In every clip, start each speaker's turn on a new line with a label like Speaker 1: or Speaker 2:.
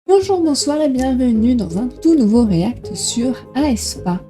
Speaker 1: Bonjour, bonsoir et bienvenue dans un tout nouveau React sur aespa.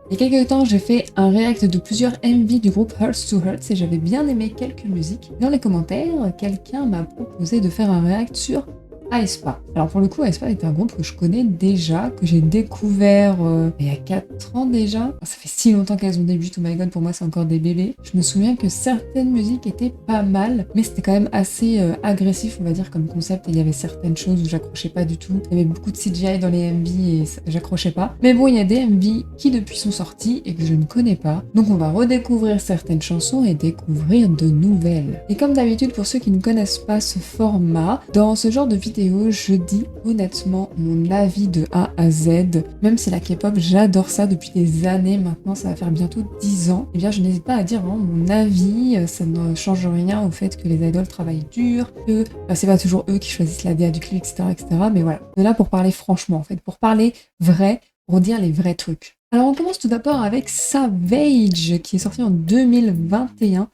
Speaker 1: Il y a quelques temps, j'ai fait un React de plusieurs MV du groupe Hearts to Hearts et j'avais bien aimé quelques musiques. Dans les commentaires, quelqu'un m'a proposé de faire un React sur aespa. Alors pour le coup, aespa est un groupe que je connais déjà, que j'ai découvert il y a 4 ans déjà. Ça fait si longtemps qu'elles ont débuté, oh my god, pour moi c'est encore des bébés. Je me souviens que certaines musiques étaient pas mal, mais c'était quand même assez agressif, on va dire, comme concept, et il y avait certaines choses où j'accrochais pas du tout. Il y avait beaucoup de CGI dans les MV et j'accrochais pas. Mais bon, il y a des MV qui depuis sont sortis et que je ne connais pas, donc on va redécouvrir certaines chansons et découvrir de nouvelles. Et comme d'habitude, pour ceux qui ne connaissent pas ce format, dans ce genre de vidéo, je dis honnêtement mon avis de A à Z. Même si la K-pop, j'adore ça depuis des années maintenant, ça va faire bientôt 10 ans. Et bien je n'hésite pas à dire vraiment mon avis, ça ne change rien au fait que les idoles travaillent dur, que c'est pas toujours eux qui choisissent la DA du clip, etc., etc. Mais voilà, on est là pour parler franchement en fait, pour parler vrai, pour dire les vrais trucs. Alors on commence tout d'abord avec Savage, qui est sorti en 2021.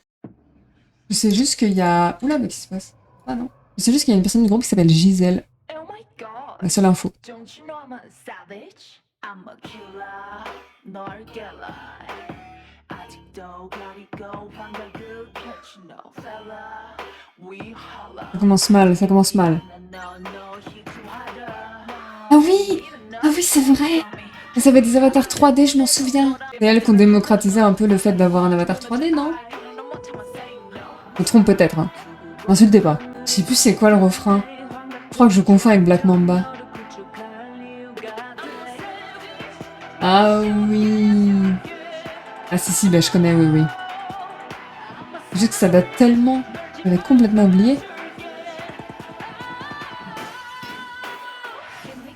Speaker 1: Je sais juste qu'il y a... Oula, mais qu'est-ce qui se passe? Ah non. C'est juste qu'il y a une personne du groupe qui s'appelle Gisèle. La seule info. Ça commence mal, ça commence mal. Ah oui! Ah oui, c'est vrai! Ça avait des avatars 3D, je m'en souviens. C'est elles qui ont démocratisé un peu le fait d'avoir un avatar 3D, non? Je me trompe peut-être, hein. M'insultez pas. Je sais plus c'est quoi le refrain. Je crois que je confonds avec Black Mamba. Ah oui. Ah si, bah je connais, oui. Juste que ça date tellement. J'avais complètement oublié.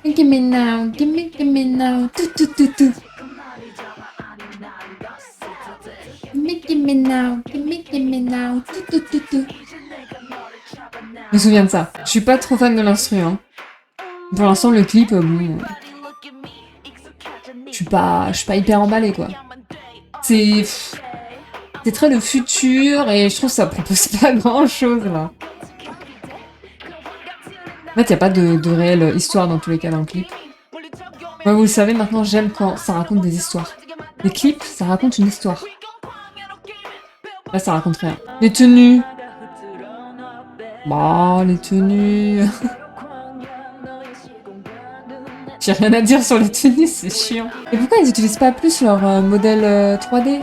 Speaker 1: Give me now, give me now, tout. Give me now, give me now, tout. Je me souviens de ça. Je suis pas trop fan de l'instru, hein. Pour l'instant, le clip, bon... Je suis pas hyper emballée, quoi. C'est très le futur, et je trouve que ça propose pas grand-chose, là. En fait, y a pas de réelle histoire dans tous les cas dans le clip. Moi, vous le savez, maintenant, j'aime quand ça raconte des histoires. Les clips, ça raconte une histoire. Là, ça raconte rien. Les tenues. Bah, les tenues... J'ai rien à dire sur les tenues, c'est chiant. Et pourquoi ils utilisent pas plus leur modèle 3D?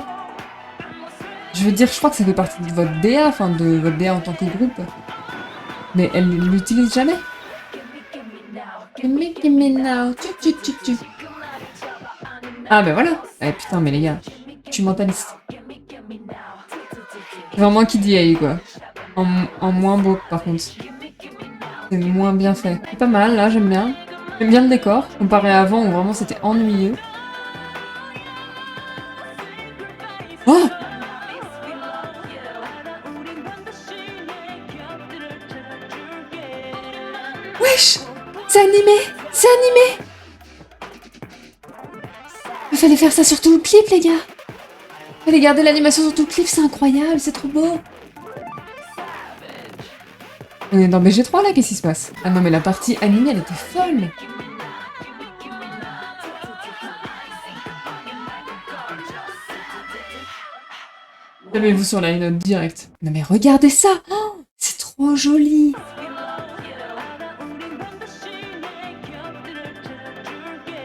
Speaker 1: Je veux dire, je crois que ça fait partie de votre DA, enfin de votre DA en tant que groupe. Mais elles l'utilisent jamais. Ah ben voilà. Eh putain, mais les gars, je suis mentaliste. C'est vraiment qui dit AI, quoi. En moins beau, par contre. C'est moins bien fait. C'est pas mal, là, j'aime bien. J'aime bien le décor, comparé à avant où vraiment c'était ennuyeux. Oh! Wesh! C'est animé! C'est animé! Il fallait faire ça sur tout le clip, les gars! Il fallait garder l'animation sur tout le clip, c'est incroyable, c'est trop beau! On est dans BG3 là, qu'est-ce qui se passe? Ah non mais la partie animée, elle était folle! Mettez-vous sur la note directe. Non mais regardez ça! Oh, c'est trop joli!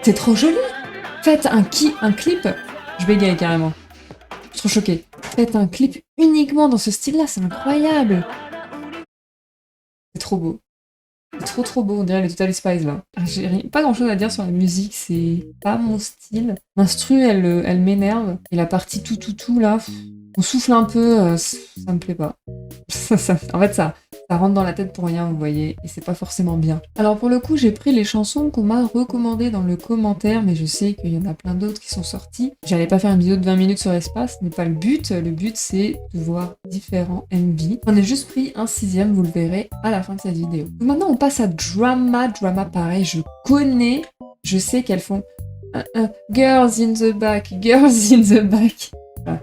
Speaker 1: C'est trop joli! Faites un clip... Je bégaye carrément. Je suis trop choquée. Faites un clip uniquement dans ce style-là, c'est incroyable! C'est trop beau. C'est trop beau, on dirait les Total Spies là. J'ai pas grand chose à dire sur la musique, c'est pas mon style. L'instru, elle m'énerve. Et la partie tout là, on souffle un peu, ça me plaît pas. En fait, ça rentre dans la tête pour rien, vous voyez, et c'est pas forcément bien. Alors pour le coup, j'ai pris les chansons qu'on m'a recommandées dans le commentaire, mais je sais qu'il y en a plein d'autres qui sont sorties. J'allais pas faire une vidéo de 20 minutes sur l'espace, ce n'est pas le but. Le but, c'est de voir différents MV. J'en ai juste pris un 6ème, vous le verrez à la fin de cette vidéo. Donc maintenant, on passe à Drama. Drama, pareil, je connais, je sais qu'elles font Girls in the back, girls in the back. Voilà.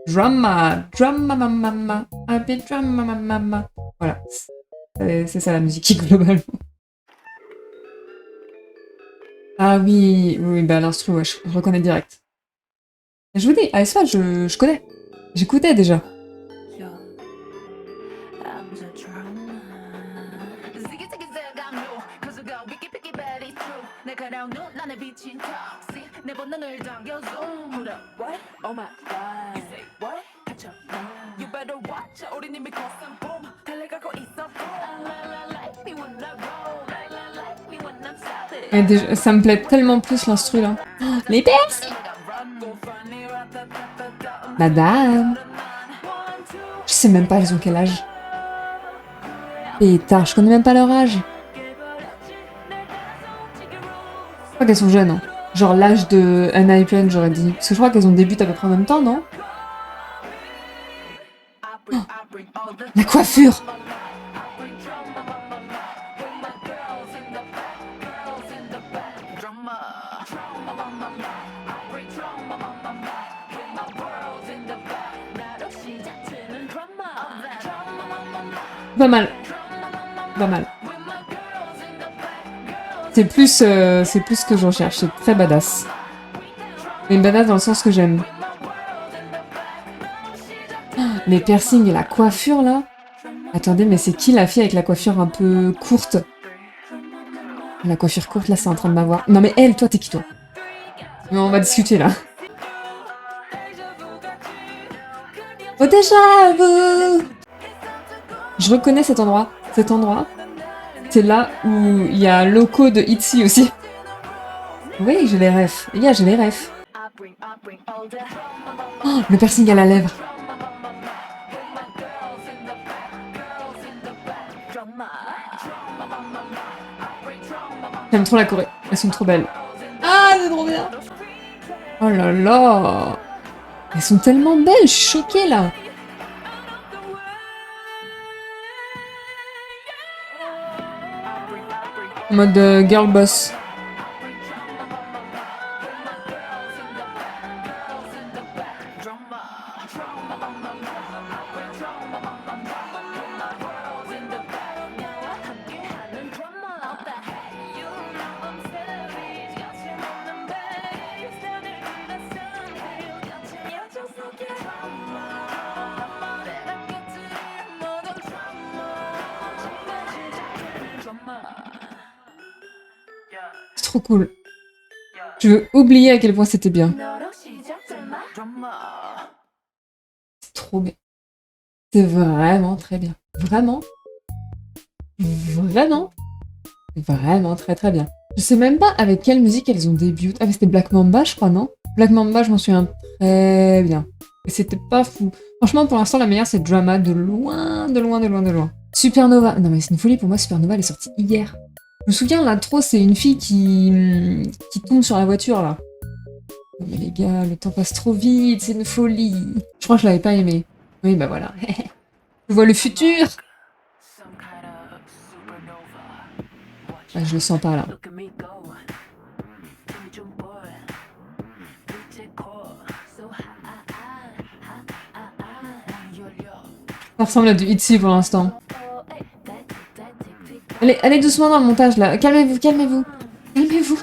Speaker 1: Drama, drama mama, happy drama mama. Voilà, c'est ça la musique globalement. Ah oui, oui, bah l'instru, ouais, je reconnais direct. Je vous dis, ASFA, je connais. J'écoutais déjà. Et déjà, ça me plaît tellement plus l'instru là. Oh, les perses! Madame! Je sais même pas, elles ont quel âge. Pétard, je connais même pas leur âge. Je crois qu'elles sont jeunes, hein. Genre l'âge de Unhypen, j'aurais dit. Parce que je crois qu'elles ont débuté à peu près en même temps, non? Oh, la coiffure! Pas mal. Pas mal. C'est plus ce que je recherche. C'est très badass. Mais badass dans le sens que j'aime. Les piercings et la coiffure, là. Attendez, mais c'est qui la fille avec la coiffure un peu courte? La coiffure courte, là, c'est en train de m'avoir. Non, mais elle, toi, t'es qui, toi? Mais on va discuter, là. Oh, déjà, vous... Je reconnais cet endroit. Cet endroit, c'est là où il y a locaux de Itzy aussi. Oui, j'ai les refs. Les gars, j'ai les refs. Oh, le piercing à la lèvre. J'aime trop la Corée. Elles sont trop belles. Ah, c'est trop bien. Oh là là. Elles sont tellement belles, je suis choquée là. En mode girl boss. C'est trop cool. Je veux oublier à quel point c'était bien. C'est trop bien. C'est vraiment très bien. Vraiment. Vraiment. Vraiment très très bien. Je sais même pas avec quelle musique elles ont débuté. Ah mais c'était Black Mamba je crois, non? Black Mamba, je m'en souviens très bien. Et c'était pas fou. Franchement, pour l'instant, la meilleure, c'est Drama de loin, de loin, de loin, de loin. Supernova. Non mais c'est une folie pour moi, Supernova, elle est sortie hier. Je me souviens, l'intro, c'est une fille qui tombe sur la voiture, là. Non mais les gars, le temps passe trop vite, c'est une folie. Je crois que je l'avais pas aimé. Oui, bah voilà. Je vois le futur. Ah, je le sens pas, là. Ça ressemble à du Itzy pour l'instant. Allez doucement dans le montage, là. Calmez-vous, calmez-vous. Calmez-vous.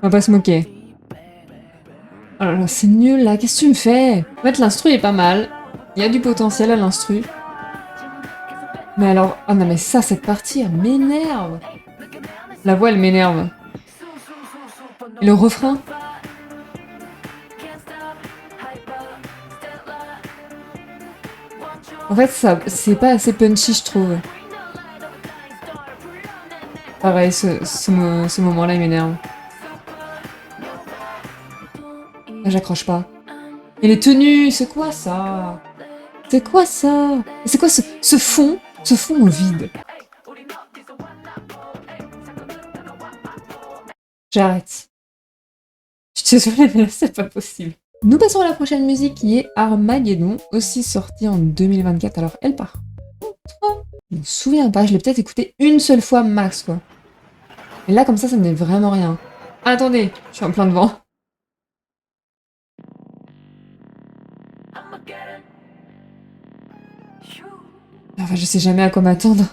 Speaker 1: On va pas se moquer. Oh là là, c'est nul là, qu'est-ce que tu me fais? En fait, l'instru est pas mal. Il y a du potentiel à l'instru. Mais alors... Oh non mais ça, cette partie, elle m'énerve. La voix, elle m'énerve. Et le refrain? En fait, ça, c'est pas assez punchy, je trouve. Pareil, ce moment-là, il m'énerve. Ah, j'accroche pas. Et les tenues, c'est quoi ça? C'est quoi ça? C'est quoi ce fond? Ce fond au vide. J'arrête. Je suis désolée, mais là, c'est pas possible. Nous passons à la prochaine musique qui est Armageddon, aussi sortie en 2024. Alors, elle part. Je me souviens pas, je l'ai peut-être écouté une seule fois max, quoi. Et là, comme ça me dit vraiment rien. Attendez, je suis en plein devant. Enfin, je sais jamais à quoi m'attendre.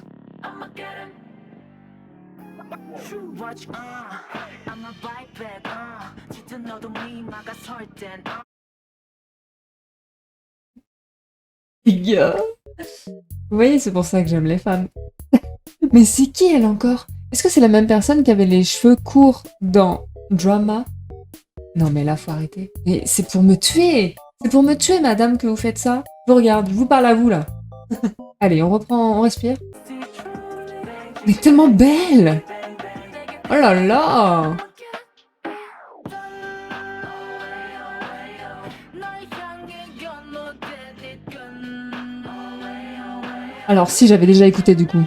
Speaker 1: Les gars. Vous voyez, c'est pour ça que j'aime les femmes. Mais c'est qui elle encore? Est-ce que c'est la même personne qui avait les cheveux courts dans Drama? Non mais là, faut arrêter. Mais c'est pour me tuer! C'est pour me tuer, madame, que vous faites ça. Je vous regarde, je vous parle à vous, là. Allez, on reprend, on respire. Elle est tellement belle! Oh là là! Alors si, j'avais déjà écouté du coup.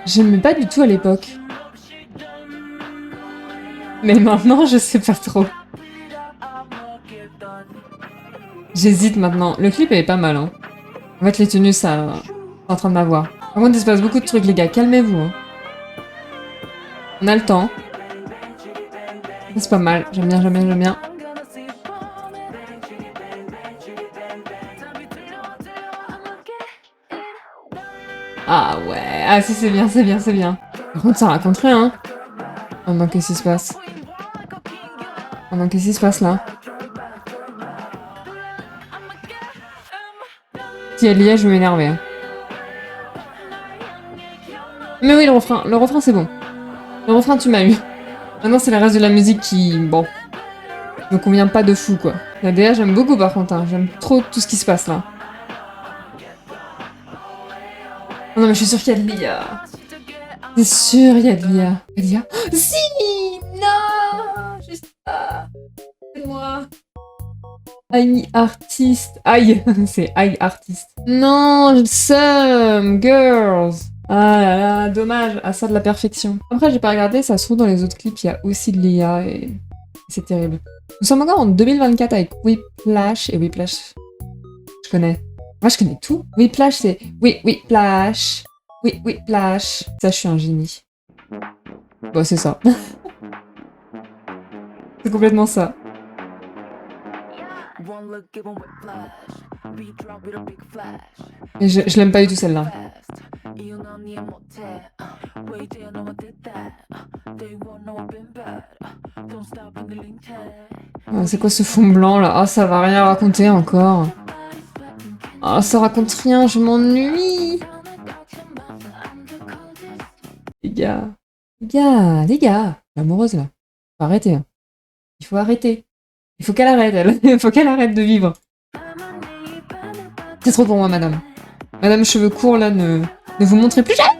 Speaker 1: J'aimais pas du tout à l'époque. Mais maintenant, je sais pas trop. J'hésite maintenant. Le clip est pas mal, hein. En fait, les tenues, ça... c'est en train de m'avoir. Par contre, il se passe beaucoup de trucs, les gars. Calmez-vous, hein. On a le temps. C'est pas mal. J'aime bien, j'aime bien, j'aime bien. Ah ouais. Ah si, c'est bien, c'est bien, c'est bien. Par contre, ça raconte rien, hein. Oh non, qu'est-ce qui se passe? Oh non, qu'est-ce qui se passe, là? Si elle y est, je vais m'énerver. Hein. Mais oui, le refrain c'est bon. Le refrain, tu m'as eu. Maintenant, c'est le reste de la musique qui... Bon. Me convient pas de fou, quoi. La DA, j'aime beaucoup, par contre. Hein. J'aime trop tout ce qui se passe, là. Oh non, mais je suis sûre qu'il y a de l'IA. C'est sûr, il y a de l'IA. Il y a de l'IA. Oh, si! Non! Juste ça. C'est moi. AI artiste. Aïe, c'est AI artiste. Non, je seum, girls. Ah là là, dommage. Ah, ça de la perfection. Après, j'ai pas regardé, ça se trouve dans les autres clips, il y a aussi de l'IA et c'est terrible. Nous sommes encore en 2024 avec Whiplash et Whiplash. Je connais. Moi, je connais tout. Whiplash, c'est Whiplash. Whiplash. Ça, je suis un génie. Bon, c'est ça. C'est complètement ça. Mais je l'aime pas du tout celle-là. Ah, c'est quoi ce fond blanc là? Ah, ça va rien raconter encore. Ah, ça raconte rien, je m'ennuie. Les gars. Les gars. L'amoureuse là. Faut arrêter. Hein. Il faut arrêter. Il faut qu'elle arrête, elle. Il faut qu'elle arrête de vivre. C'est trop pour moi, madame. Madame cheveux courts, là, ne vous montrez plus jamais.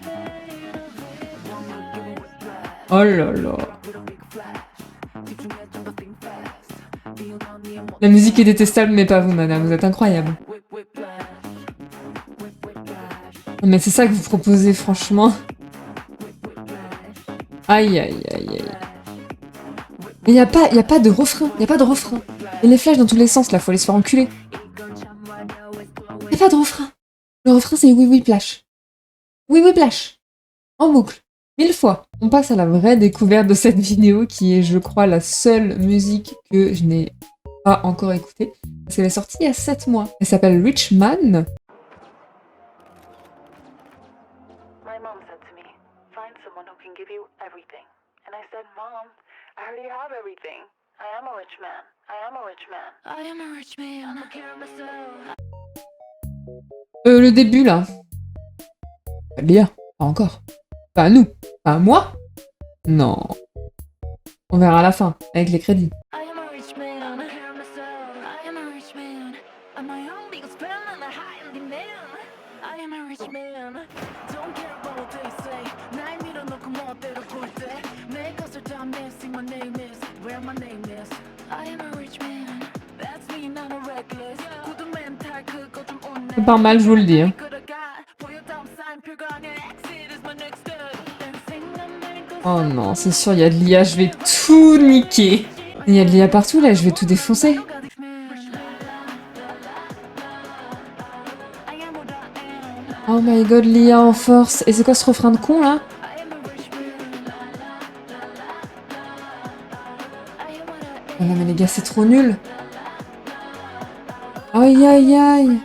Speaker 1: Oh là là. La musique est détestable, mais pas vous, madame. Vous êtes incroyable. Mais c'est ça que vous proposez, franchement. Aïe, aïe, aïe, aïe. Mais y a pas de refrain. Y a pas de refrain. Et les flashs dans tous les sens, là. Faut aller se faire enculer. Y a pas de refrain. Le refrain, c'est oui, oui, plash. Oui, oui, plash. En boucle. 1000 fois. On passe à la vraie découverte de cette vidéo, qui est, je crois, la seule musique que je n'ai pas encore écoutée. Parce qu'elle est sortie il y a 7 mois. Elle s'appelle Rich Man. Le début, là. Bien. Pas encore. Pas à nous. Pas à moi. Non. On verra à la fin, avec les crédits. C'est pas mal, je vous le dis. Hein. Oh non, c'est sûr, il y a de l'IA, je vais tout niquer. Il y a de l'IA partout, là, je vais tout défoncer. Oh my god, l'IA en force. Et c'est quoi ce refrain de con, là? Oh non, mais les gars, c'est trop nul. Aïe, aïe, aïe.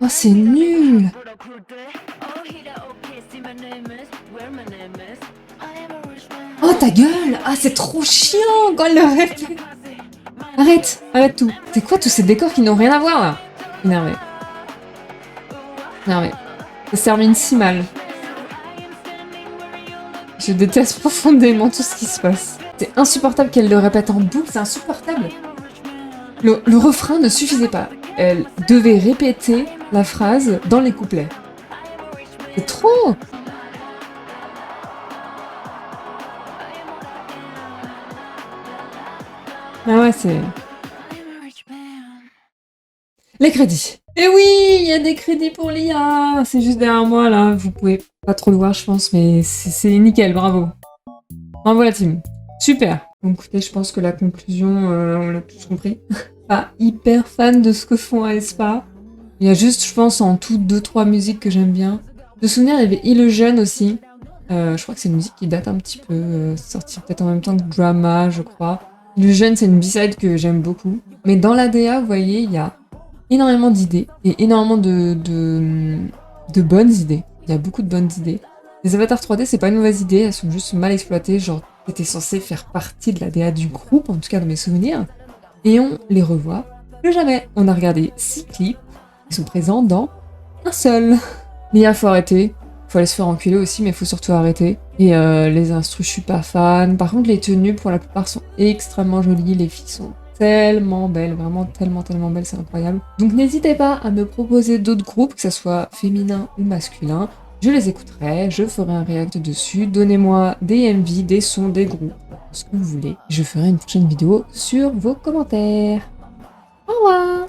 Speaker 1: Oh, c'est nul. Oh, ta gueule. Ah, c'est trop chiant quand elle le répète. Arrête, arrête tout. C'est quoi tous ces décors qui n'ont rien à voir, là? Énervé. Énervé. Ça se termine si mal. Je déteste profondément tout ce qui se passe. C'est insupportable qu'elle le répète en boucle, c'est insupportable. Le refrain ne suffisait pas. Elle devait répéter la phrase dans les couplets. C'est trop! Ah ouais, c'est... Les crédits. Et oui, il y a des crédits pour l'IA. C'est juste derrière moi, là. Vous pouvez pas trop le voir, je pense, mais c'est nickel, bravo. Bravo la team. Super. Donc écoutez, je pense que la conclusion, on l'a tous compris. Pas hyper fan de ce que font aespa. Il y a juste, je pense, en tout 2-3 musiques que j'aime bien. De souvenir, il y avait Illusion aussi. Je crois que c'est une musique qui date un petit peu, sortie peut-être en même temps que Drama, je crois. Illusion, c'est une B-side que j'aime beaucoup. Mais dans la DA, vous voyez, il y a énormément d'idées et énormément de bonnes idées. Il y a beaucoup de bonnes idées. Les avatars 3D, c'est pas une mauvaise idée, elles sont juste mal exploitées. Genre, c'était censé faire partie de la DA du groupe, en tout cas dans mes souvenirs. Et on les revoit plus jamais. On a regardé 6 clips, ils sont présents dans un seul. L'IA, faut arrêter. Faut aller se faire enculer aussi, mais faut surtout arrêter. Et les instrus, je suis pas fan. Par contre, les tenues, pour la plupart, sont extrêmement jolies. Les filles sont tellement belles, vraiment tellement belles, c'est incroyable. Donc n'hésitez pas à me proposer d'autres groupes, que ce soit féminin ou masculin. Je les écouterai, je ferai un react dessus. Donnez-moi des MV, des sons, des groupes, ce que vous voulez. Je ferai une prochaine vidéo sur vos commentaires. Au revoir!